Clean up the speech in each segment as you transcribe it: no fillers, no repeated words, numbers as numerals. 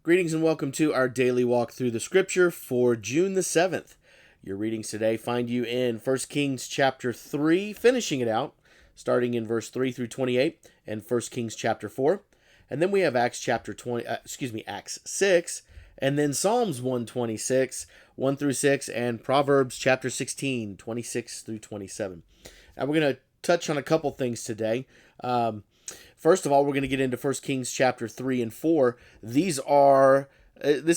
Greetings and welcome to our daily walk through the scripture for June the 7th. Your readings today find you in 1 Kings chapter 3, finishing it out, starting in verse 3 through 28, and 1 Kings chapter 4. And then we have Acts 6, and then Psalms 126, 1 through 6, and Proverbs chapter 16, 26 through 27. Now we're going to touch on a couple things today. First of all, we're going to get into 1 Kings chapter 3 and 4. This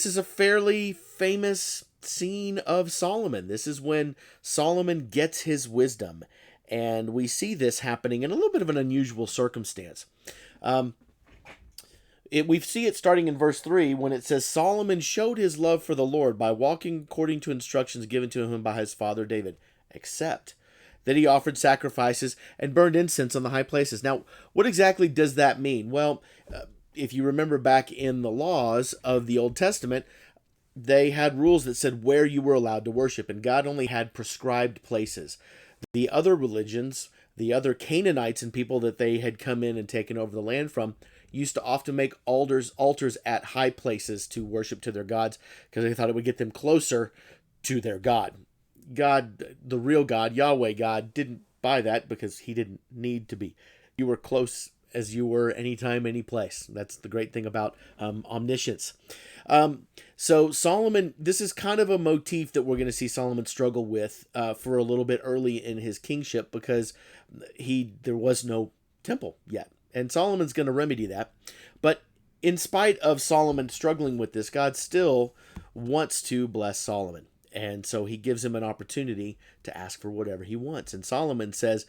is a fairly famous scene of Solomon. This is when Solomon gets his wisdom. And we see this happening in a little bit of an unusual circumstance. We see it starting in verse 3 when it says, Solomon showed his love for the Lord by walking according to instructions given to him by his father David, except that he offered sacrifices and burned incense on the high places. Now, what exactly does that mean? Well, if you remember back in the laws of the Old Testament, they had rules that said where you were allowed to worship, and God only had prescribed places. The other religions, the other Canaanites and people that they had come in and taken over the land from, used to often make altars at high places to worship to their gods because they thought it would get them closer to their God. God, the real God, Yahweh God, didn't buy that because he didn't need to be. You were close as you were anytime, any place. That's the great thing about omniscience. So Solomon, this is kind of a motif that we're going to see Solomon struggle with for a little bit early in his kingship because there was no temple yet. And Solomon's going to remedy that. But in spite of Solomon struggling with this, God still wants to bless Solomon. And so he gives him an opportunity to ask for whatever he wants. And Solomon says,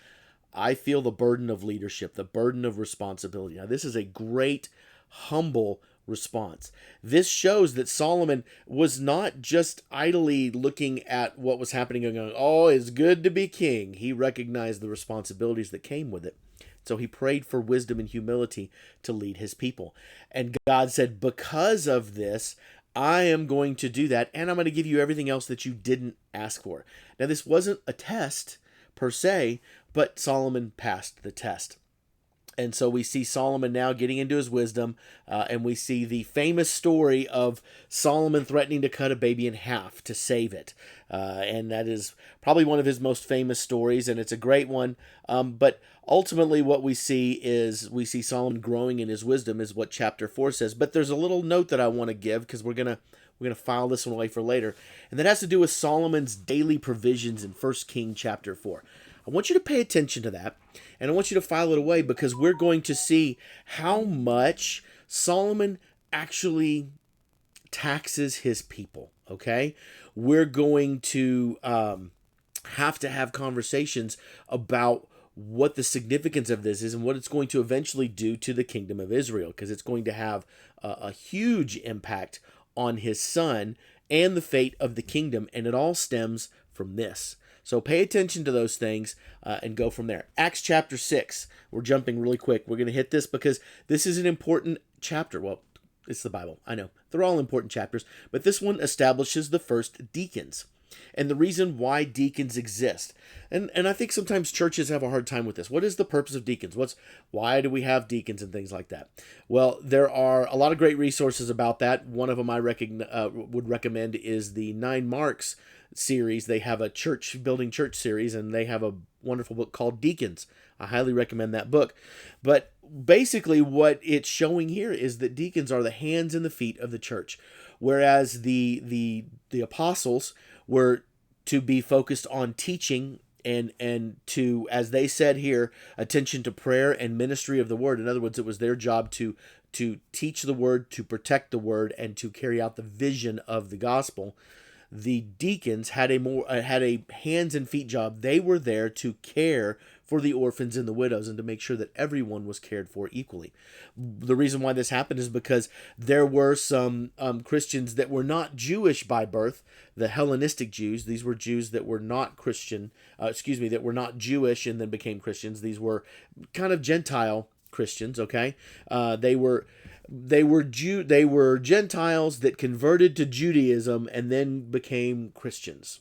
I feel the burden of leadership, the burden of responsibility. Now, this is a great, humble response. This shows that Solomon was not just idly looking at what was happening and going, oh, it's good to be king. He recognized the responsibilities that came with it. So he prayed for wisdom and humility to lead his people. And God said, because of this, I am going to do that, and I'm going to give you everything else that you didn't ask for. Now, this wasn't a test per se, but Solomon passed the test. And so we see Solomon now getting into his wisdom, and we see the famous story of Solomon threatening to cut a baby in half to save it. And that is probably one of his most famous stories, and it's a great one. But ultimately what we see Solomon growing in his wisdom is what chapter 4 says. But there's a little note that I want to give because we're going to file this one away for later. And that has to do with Solomon's daily provisions in 1 King chapter 4. I want you to pay attention to that, and I want you to file it away because we're going to see how much Solomon actually taxes his people, okay? We're going to have conversations about what the significance of this is and what it's going to eventually do to the kingdom of Israel, because it's going to have a huge impact on his son and the fate of the kingdom, and it all stems from this. So pay attention to those things and go from there. Acts chapter 6. We're jumping really quick. We're going to hit this because this is an important chapter. Well, it's the Bible. I know. They're all important chapters. But this one establishes the first deacons and the reason why deacons exist. And I think sometimes churches have a hard time with this. What is the purpose of deacons? Why do we have deacons and things like that? Well, there are a lot of great resources about that. One of them I would recommend is the 9 Marks series. They have a building church series, and they have a wonderful book called Deacons. I highly recommend that book. But basically what it's showing here is that deacons are the hands and the feet of the church, whereas the apostles were to be focused on teaching and to, as they said here, attention to prayer and ministry of the word. In other words, it was their job to teach the word, to protect the word, and to carry out the vision of the gospel. The deacons had a hands and feet job. They were there to care for the orphans and the widows and to make sure that everyone was cared for equally. The reason why this happened is because there were some Christians that were not Jewish by birth, the Hellenistic Jews. These were Jews that were not Christian, that were not Jewish and then became Christians. These were kind of Gentile Christians, okay? They were Gentiles that converted to Judaism and then became Christians.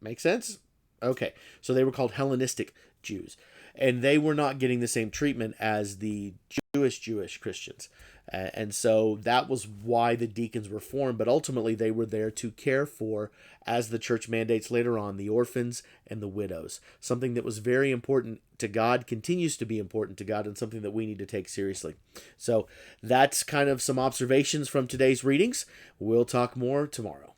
Make sense? Okay. So they were called Hellenistic Jews. And they were not getting the same treatment as the Jewish Christians. And so that was why the deacons were formed, but ultimately they were there to care for, as the church mandates later on, the orphans and the widows. Something that was very important to God, continues to be important to God, and something that we need to take seriously. So that's kind of some observations from today's readings. We'll talk more tomorrow.